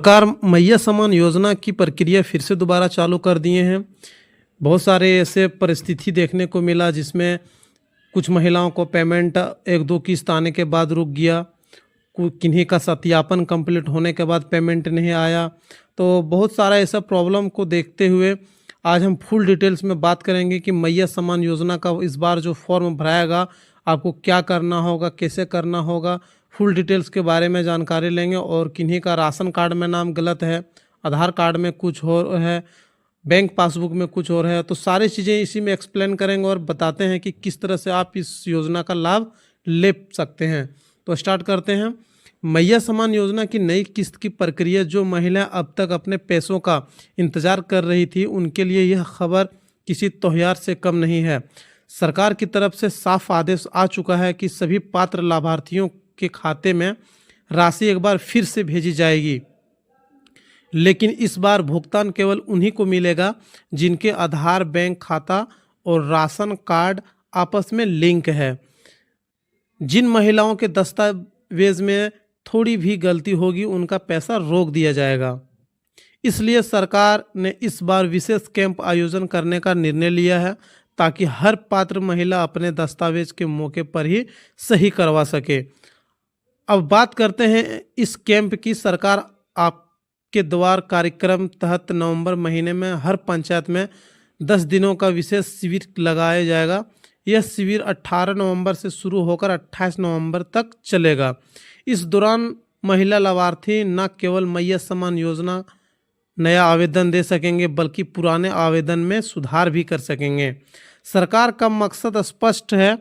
सरकार मैया सम्मान योजना की प्रक्रिया फिर से दोबारा चालू कर दिए हैं। बहुत सारे ऐसे परिस्थिति देखने को मिला जिसमें कुछ महिलाओं को पेमेंट 1-2 किस्त आने के बाद रुक गया, किन्हीं का सत्यापन कंप्लीट होने के बाद पेमेंट नहीं आया। तो बहुत सारा ऐसा प्रॉब्लम को देखते हुए आज हम फुल डिटेल्स में बात करेंगे कि मैया सम्मान योजना का इस बार जो फॉर्म भराएगा आपको क्या करना होगा, कैसे करना होगा, फुल डिटेल्स के बारे में जानकारी लेंगे। और किन्हीं का राशन कार्ड में नाम गलत है, आधार कार्ड में कुछ और है, बैंक पासबुक में कुछ और है, तो सारी चीज़ें इसी में एक्सप्लेन करेंगे और बताते हैं कि किस तरह से आप इस योजना का लाभ ले सकते हैं। तो स्टार्ट करते हैं। मैया सम्मान योजना की नई किस्त की प्रक्रिया, जो महिला अब तक अपने पैसों का इंतजार कर रही थी उनके लिए यह खबर किसी त्योहार से कम नहीं है। सरकार की तरफ से साफ आदेश आ चुका है कि सभी पात्र लाभार्थियों के खाते में राशि एक बार फिर से भेजी जाएगी, लेकिन इस बार भुगतान केवल उन्हीं को मिलेगा जिनके आधार, बैंक खाता और राशन कार्ड आपस में लिंक है। जिन महिलाओं के दस्तावेज में थोड़ी भी गलती होगी उनका पैसा रोक दिया जाएगा। इसलिए सरकार ने इस बार विशेष कैंप आयोजन करने का निर्णय लिया है ताकि हर पात्र महिला अपने दस्तावेज के मौके पर ही सही करवा सके। अब बात करते हैं इस कैंप की। सरकार आपके द्वार कार्यक्रम तहत नवंबर महीने में हर पंचायत में 10 दिनों का विशेष शिविर लगाया जाएगा। यह शिविर 18 नवंबर से शुरू होकर 28 नवंबर तक चलेगा। इस दौरान महिला लाभार्थी न केवल मैया सम्मान योजना नया आवेदन दे सकेंगे बल्कि पुराने आवेदन में सुधार भी कर सकेंगे। सरकार का मकसद स्पष्ट है,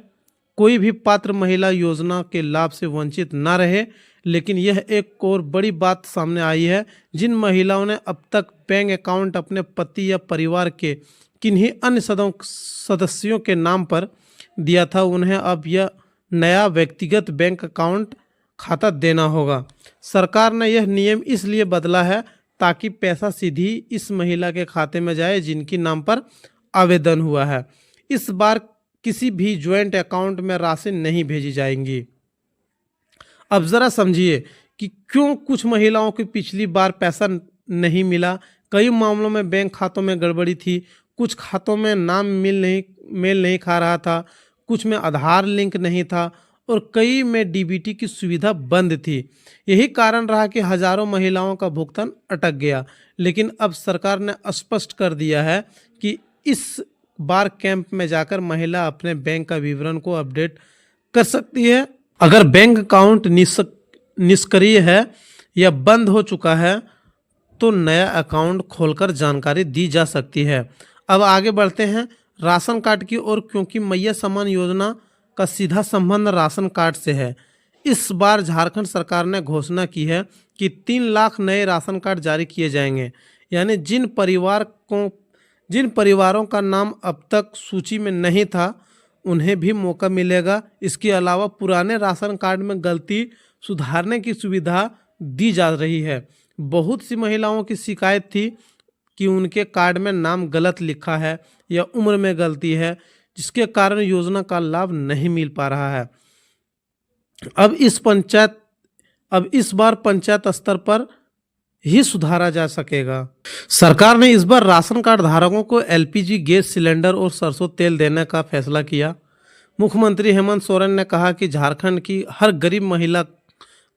कोई भी पात्र महिला योजना के लाभ से वंचित न रहे। लेकिन यह एक और बड़ी बात सामने आई है, जिन महिलाओं ने अब तक बैंक अकाउंट अपने पति या परिवार के किन्हीं अन्य सदस्यों के नाम पर दिया था, उन्हें अब यह नया व्यक्तिगत बैंक अकाउंट खाता देना होगा। सरकार ने यह नियम इसलिए बदला है ताकि पैसा सीधी इस महिला के खाते में जाए जिनकी नाम पर आवेदन हुआ है। इस बार किसी भी ज्वाइंट अकाउंट में राशि नहीं भेजी जाएंगी। अब जरा समझिए कि क्यों कुछ महिलाओं को पिछली बार पैसा नहीं मिला। कई मामलों में बैंक खातों में गड़बड़ी थी, कुछ खातों में नाम मेल नहीं खा रहा था, कुछ में आधार लिंक नहीं था और कई में डीबीटी की सुविधा बंद थी। यही कारण रहा कि हजारों महिलाओं का भुगतान अटक गया। लेकिन अब सरकार ने स्पष्ट कर दिया है कि इस बार कैंप में जाकर महिला अपने बैंक का विवरण को अपडेट कर सकती है। अगर बैंक अकाउंट निष्क्रिय है या बंद हो चुका है तो नया अकाउंट खोलकर जानकारी दी जा सकती है। अब आगे बढ़ते हैं राशन कार्ड की ओर, क्योंकि मैया सम्मान योजना का सीधा संबंध राशन कार्ड से है। इस बार झारखंड सरकार ने घोषणा की है कि 3 लाख नए राशन कार्ड जारी किए जाएंगे। यानी जिन परिवारों का नाम अब तक सूची में नहीं था उन्हें भी मौका मिलेगा। इसके अलावा पुराने राशन कार्ड में गलती सुधारने की सुविधा दी जा रही है। बहुत सी महिलाओं की शिकायत थी कि उनके कार्ड में नाम गलत लिखा है या उम्र में गलती है, जिसके कारण योजना का लाभ नहीं मिल पा रहा है। अब इस बार पंचायत स्तर पर ही सुधारा जा सकेगा। सरकार ने इस बार राशन कार्ड धारकों को एलपीजी गैस सिलेंडर और सरसों तेल देने का फैसला किया। मुख्यमंत्री हेमंत सोरेन ने कहा कि झारखंड की हर गरीब महिला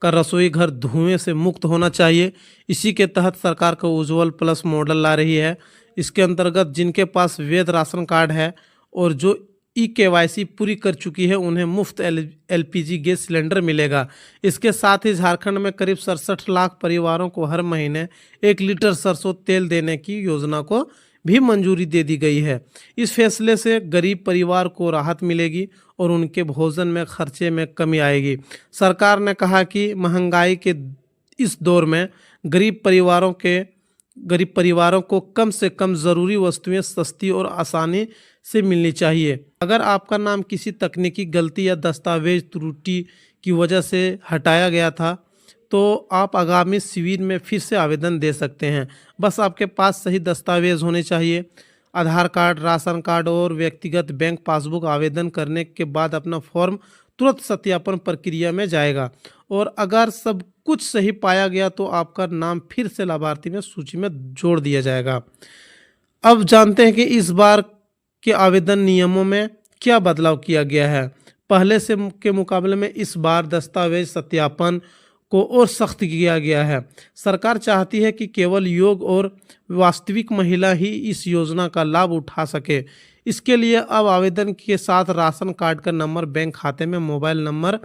का रसोई घर धुएं से मुक्त होना चाहिए। इसी के तहत सरकार का उज्ज्वल प्लस मॉडल ला रही है। इसके अंतर्गत जिनके पास वैध राशन कार्ड है और जो ई-केवाईसी पूरी कर चुकी है उन्हें मुफ्त एलपीजी गैस सिलेंडर मिलेगा। इसके साथ ही झारखंड में करीब 67 लाख परिवारों को हर महीने 1 लीटर सरसों तेल देने की योजना को भी मंजूरी दे दी गई है। इस फैसले से गरीब परिवार को राहत मिलेगी और उनके भोजन में खर्चे में कमी आएगी। सरकार ने कहा कि महंगाई के इस दौर में गरीब परिवारों को कम से कम ज़रूरी वस्तुएं सस्ती और आसानी से मिलनी चाहिए। अगर आपका नाम किसी तकनीकी गलती या दस्तावेज त्रुटि की वजह से हटाया गया था तो आप आगामी शिविर में फिर से आवेदन दे सकते हैं। बस आपके पास सही दस्तावेज होने चाहिए। आधार कार्ड, राशन कार्ड और व्यक्तिगत बैंक पासबुक आवेदन करने के बाद अपना फॉर्म तुरंत सत्यापन प्रक्रिया में जाएगा और अगर सब कुछ सही पाया गया तो आपका नाम फिर से लाभार्थी में सूची में जोड़ दिया जाएगा। अब जानते हैं कि इस बार के आवेदन नियमों में क्या बदलाव किया गया है। पहले से के मुकाबले में इस बार दस्तावेज सत्यापन को और सख्त किया गया है। सरकार चाहती है कि केवल योग्य और वास्तविक महिला ही इस योजना का लाभ उठा सके। इसके लिए अब आवेदन के साथ राशन कार्ड का नंबर, बैंक खाते में मोबाइल नंबर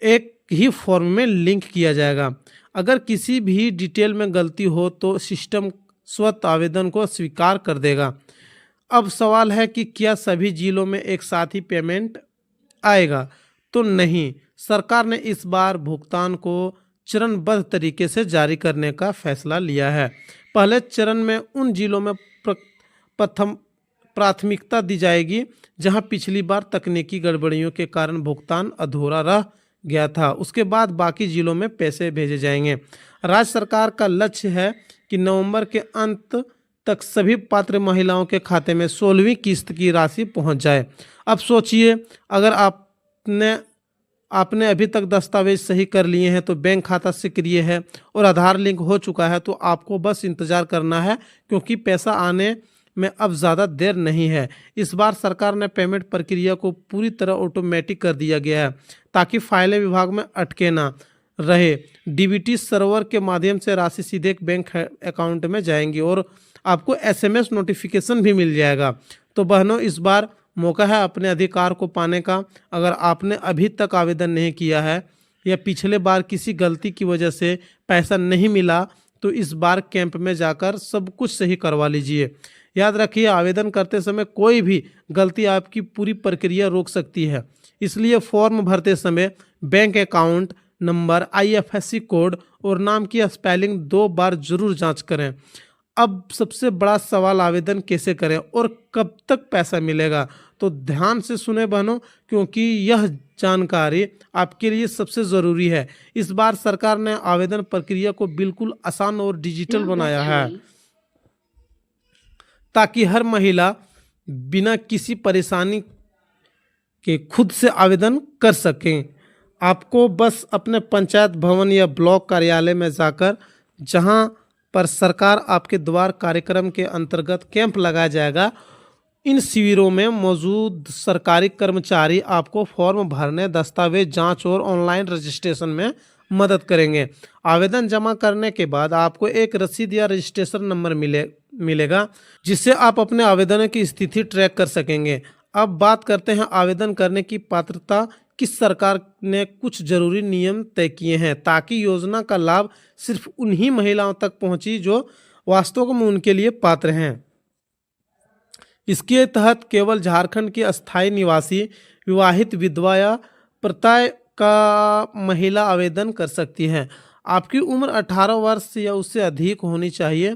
एक ही फॉर्म में लिंक किया जाएगा। अगर किसी भी डिटेल में गलती हो तो सिस्टम स्वतः आवेदन को स्वीकार कर देगा। अब सवाल है कि क्या सभी जिलों में एक साथ ही पेमेंट आएगा? तो नहीं, सरकार ने इस बार भुगतान को चरणबद्ध तरीके से जारी करने का फैसला लिया है। पहले चरण में उन जिलों में प्रथम प्राथमिकता दी जाएगी जहां पिछली बार तकनीकी गड़बड़ियों के कारण भुगतान अधूरा रह गया था। उसके बाद बाकी जिलों में पैसे भेजे जाएंगे। राज्य सरकार का लक्ष्य है कि नवंबर के अंत तक सभी पात्र महिलाओं के खाते में 16वीं किस्त की राशि पहुंच जाए। अब सोचिए, अगर आपने अभी तक दस्तावेज सही कर लिए हैं तो बैंक खाता सक्रिय है और आधार लिंक हो चुका है तो आपको बस इंतजार करना है, क्योंकि पैसा आने में अब ज़्यादा देर नहीं है। इस बार सरकार ने पेमेंट प्रक्रिया को पूरी तरह ऑटोमेटिक कर दिया गया है ताकि फाइलें विभाग में अटके ना रहे। डीबीटी सर्वर के माध्यम से राशि सीधे बैंक अकाउंट में जाएंगी और आपको एसएमएस नोटिफिकेशन भी मिल जाएगा। तो बहनों, इस बार मौका है अपने अधिकार को पाने का। अगर आपने अभी तक आवेदन नहीं किया है या पिछले बार किसी गलती की वजह से पैसा नहीं मिला तो इस बार कैंप में जाकर सब कुछ सही करवा लीजिए। याद रखिए, आवेदन करते समय कोई भी गलती आपकी पूरी प्रक्रिया रोक सकती है। इसलिए फॉर्म भरते समय bank account number, IFSC code और नाम की स्पेलिंग 2 बार जरूर जांच करें। अब सबसे बड़ा सवाल, आवेदन कैसे करें और कब तक पैसा मिलेगा? तो ध्यान से सुने बहनों, क्योंकि यह जानकारी आपके लिए सबसे ज़रूरी है। इस बार सरकार ने आवेदन प्रक्रिया को बिल्कुल आसान और डिजिटल बनाया है ताकि हर महिला बिना किसी परेशानी के खुद से आवेदन कर सकें। आपको बस अपने पंचायत भवन या ब्लॉक कार्यालय में जाकर, जहां पर सरकार आपके द्वार कार्यक्रम के अंतर्गत कैंप लगाया जाएगा, इन शिविरों में मौजूद सरकारी कर्मचारी आपको फॉर्म भरने, दस्तावेज जांच और ऑनलाइन रजिस्ट्रेशन में मदद करेंगे। आवेदन जमा करने के बाद आपको एक रसीद या रजिस्ट्रेशन नंबर मिलेगा जिससे आप अपने आवेदन की स्थिति ट्रैक कर सकेंगे। अब बात करते हैं आवेदन करने की पात्रता की। सरकार ने कुछ जरूरी नियम तय किए हैं ताकि योजना का लाभ सिर्फ उन्हीं महिलाओं तक पहुंची जो वास्तव में उनके लिए पात्र हैं। इसके तहत केवल झारखंड की अस्थायी निवासी, विवाहित विधवा या प्रत्यय का महिला आवेदन कर सकती है। आपकी उम्र 18 वर्ष या उससे अधिक होनी चाहिए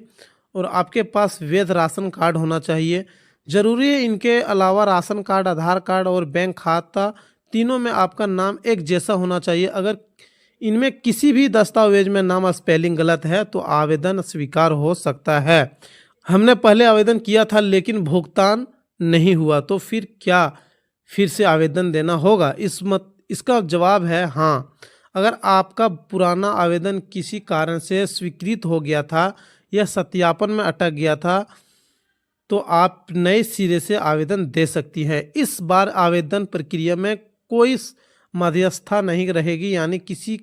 और आपके पास वैध राशन कार्ड होना चाहिए। जरूरी है इनके अलावा राशन कार्ड, आधार कार्ड और बैंक खाता, तीनों में आपका नाम एक जैसा होना चाहिए। अगर इनमें किसी भी दस्तावेज में नाम स्पेलिंग गलत है तो आवेदन स्वीकार हो सकता है। हमने पहले आवेदन किया था लेकिन भुगतान नहीं हुआ, तो फिर क्या फिर से आवेदन देना होगा? इसका जवाब है हाँ। अगर आपका पुराना आवेदन किसी कारण से स्वीकृत हो गया था या सत्यापन में अटक गया था तो आप नए सिरे से आवेदन दे सकती हैं। इस बार आवेदन प्रक्रिया में कोई मध्यस्थता नहीं रहेगी, यानी किसी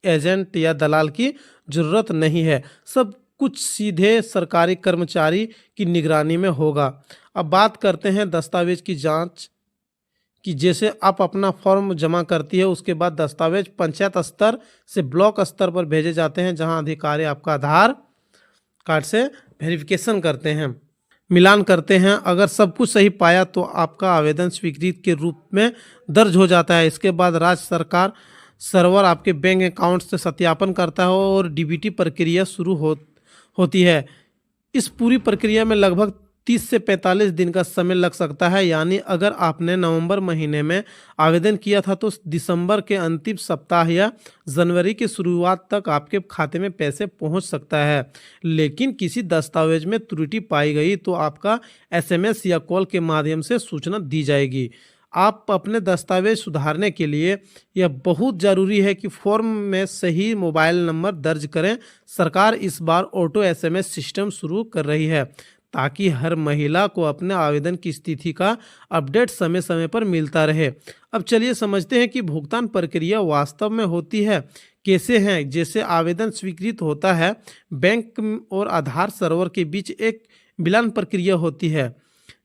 एजेंट या दलाल की जरूरत नहीं है। सब कुछ सीधे सरकारी कर्मचारी की निगरानी में होगा। अब बात करते हैं दस्तावेज की जांच की। जैसे आप अपना फॉर्म जमा करती है, उसके बाद दस्तावेज पंचायत स्तर से ब्लॉक स्तर पर भेजे जाते हैं, जहां अधिकारी आपका आधार कार्ड से वेरिफिकेशन करते हैं, मिलान करते हैं। अगर सब कुछ सही पाया तो आपका आवेदन स्वीकृत के रूप में दर्ज हो जाता है। इसके बाद राज्य सरकार सर्वर आपके बैंक अकाउंट से सत्यापन करता है और डीबीटी प्रक्रिया शुरू होती है। इस पूरी प्रक्रिया में लगभग 30 से 45 दिन का समय लग सकता है। यानी अगर आपने नवंबर महीने में आवेदन किया था तो दिसंबर के अंतिम सप्ताह या जनवरी की शुरुआत तक आपके खाते में पैसे पहुंच सकता है। लेकिन किसी दस्तावेज में त्रुटि पाई गई तो आपका एसएमएस या कॉल के माध्यम से सूचना दी जाएगी। आप अपने दस्तावेज सुधारने के लिए यह बहुत ज़रूरी है कि फॉर्म में सही मोबाइल नंबर दर्ज करें। सरकार इस बार ऑटो एसएमएस सिस्टम शुरू कर रही है ताकि हर महिला को अपने आवेदन की स्थिति का अपडेट समय समय पर मिलता रहे। अब चलिए समझते हैं कि भुगतान प्रक्रिया वास्तव में होती है कैसे हैं। जैसे आवेदन स्वीकृत होता है, बैंक और आधार सर्वर के बीच एक मिलान प्रक्रिया होती है।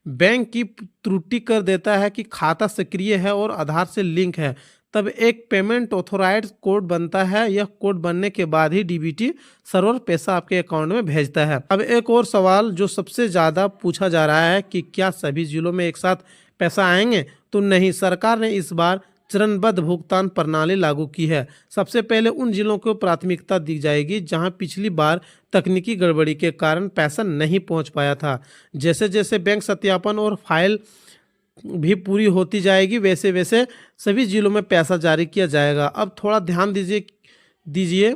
बैंक की त्रुटि कर देता है कि खाता सक्रिय है और आधार से लिंक है, तब एक पेमेंट ऑथोराइज्ड कोड बनता है। यह कोड बनने के बाद ही डीबीटी सर्वर पैसा आपके अकाउंट में भेजता है। अब एक और सवाल जो सबसे ज़्यादा पूछा जा रहा है कि क्या सभी जिलों में एक साथ पैसा आएंगे? तो नहीं, सरकार ने इस बार चरणबद्ध भुगतान प्रणाली लागू की है। सबसे पहले उन जिलों को प्राथमिकता दी जाएगी जहां पिछली बार तकनीकी गड़बड़ी के कारण पैसा नहीं पहुंच पाया था। जैसे जैसे बैंक सत्यापन और फाइल भी पूरी होती जाएगी, वैसे वैसे सभी जिलों में पैसा जारी किया जाएगा। अब थोड़ा ध्यान दीजिए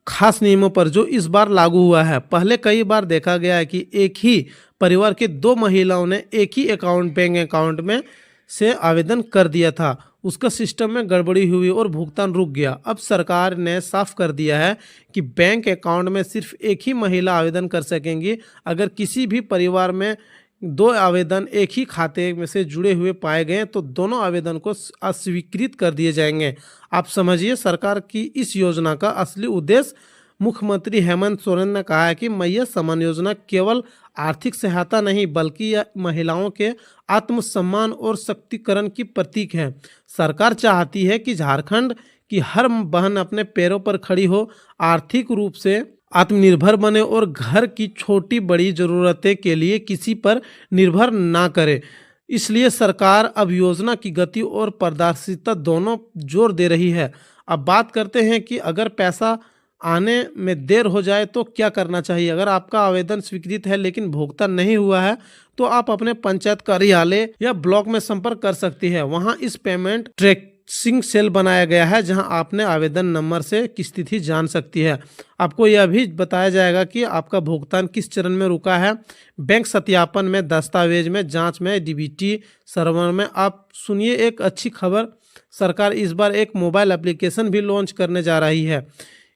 खास नियमों पर जो इस बार लागू हुआ है। पहले कई बार देखा गया है कि एक ही परिवार के 2 महिलाओं ने एक ही बैंक अकाउंट में से आवेदन कर दिया था। उसका सिस्टम में गड़बड़ी हुई और भुगतान रुक गया। अब सरकार ने साफ कर दिया है कि बैंक अकाउंट में सिर्फ एक ही महिला आवेदन कर सकेंगी। अगर किसी भी परिवार में 2 आवेदन एक ही खाते में से जुड़े हुए पाए गए तो दोनों आवेदन को अस्वीकृत कर दिए जाएंगे। आप समझिए, सरकार की इस योजना का असली उद्देश्य मुख्यमंत्री हेमंत सोरेन ने कहा है कि मैया समान योजना केवल आर्थिक सहायता नहीं बल्कि यह महिलाओं के आत्मसम्मान और शक्तिकरण की प्रतीक है। सरकार चाहती है कि झारखंड की हर बहन अपने पैरों पर खड़ी हो, आर्थिक रूप से आत्मनिर्भर बने और घर की छोटी बड़ी ज़रूरतें के लिए किसी पर निर्भर ना करे। इसलिए सरकार अब योजना की गति और पारदर्शिता दोनों जोर दे रही है। अब बात करते हैं कि अगर पैसा आने में देर हो जाए तो क्या करना चाहिए। अगर आपका आवेदन स्वीकृत है लेकिन भुगतान नहीं हुआ है तो आप अपने पंचायत कार्यालय या ब्लॉक में संपर्क कर सकती है। वहां इस पेमेंट ट्रैकिंग सेल बनाया गया है जहां आपने आवेदन नंबर से की स्थिति जान सकती है। आपको यह भी बताया जाएगा कि आपका भुगतान किस चरण में रुका है, बैंक सत्यापन में, दस्तावेज में, जांच में, डीबीटी सर्वर में। आप सुनिए एक अच्छी खबर, सरकार इस बार एक मोबाइल एप्लीकेशन भी लॉन्च करने जा रही है।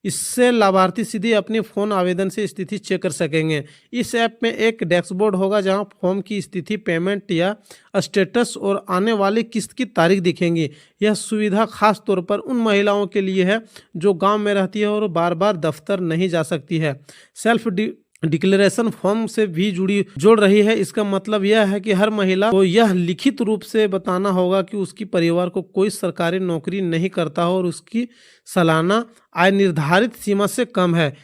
इससे लाभार्थी सीधे अपने फ़ोन आवेदन से स्थिति चेक कर सकेंगे। इस ऐप में एक डैशबोर्ड होगा जहां फॉर्म की स्थिति, पेमेंट या स्टेटस और आने वाली किस्त की तारीख दिखेंगी। यह सुविधा खास तौर पर उन महिलाओं के लिए है जो गांव में रहती है और बार बार दफ्तर नहीं जा सकती है। सेल्फ डिक्लेरेशन फॉर्म से भी जोड़ रही है। इसका मतलब यह है कि हर महिला को यह लिखित रूप से बताना होगा कि उसकी परिवार को कोई सरकारी नौकरी नहीं करता हो और उसकी सालाना आय निर्धारित सीमा से कम है।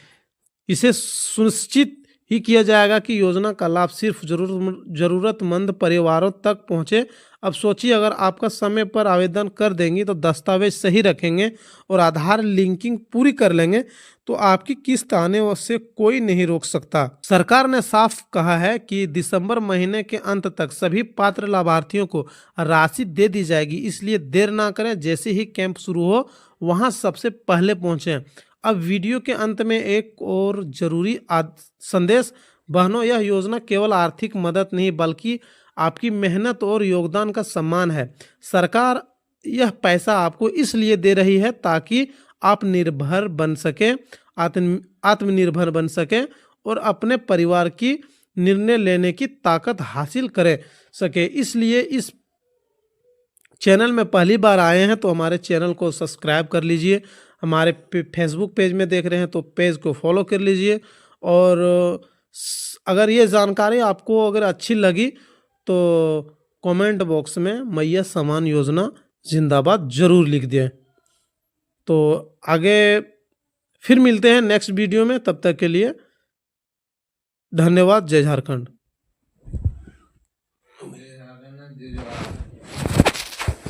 इसे सुनिश्चित ही किया जाएगा कि योजना का लाभ सिर्फ जरूरतमंद परिवारों तक पहुंचे। अब सोचिए, अगर आपका समय पर आवेदन कर देंगी तो दस्तावेज सही रखेंगे और आधार लिंकिंग पूरी कर लेंगे तो आपकी किस्त आने से कोई नहीं रोक सकता। सरकार ने साफ कहा है कि दिसंबर महीने के अंत तक सभी पात्र लाभार्थियों को राशि दे दी जाएगी, इसलिए देर ना करें। जैसे ही कैंप शुरू हो वहां सबसे पहले पहुंचें। अब वीडियो के अंत में एक और जरूरी संदेश, बहनों, यह योजना केवल आर्थिक मदद नहीं बल्कि आपकी मेहनत और योगदान का सम्मान है। सरकार यह पैसा आपको इसलिए दे रही है ताकि आप निर्भर बन सकें, आत्मनिर्भर बन सकें और अपने परिवार की निर्णय लेने की ताकत हासिल कर सके। इसलिए इस चैनल में पहली बार आए हैं तो हमारे चैनल को सब्सक्राइब कर लीजिए। हमारे फेसबुक पेज में देख रहे हैं तो पेज को फॉलो कर लीजिए। और अगर ये जानकारी आपको अगर अच्छी लगी तो कमेंट बॉक्स में मैया समान योजना जिंदाबाद जरूर लिख दें। तो आगे फिर मिलते हैं नेक्स्ट वीडियो में, तब तक के लिए धन्यवाद। जय झारखंड।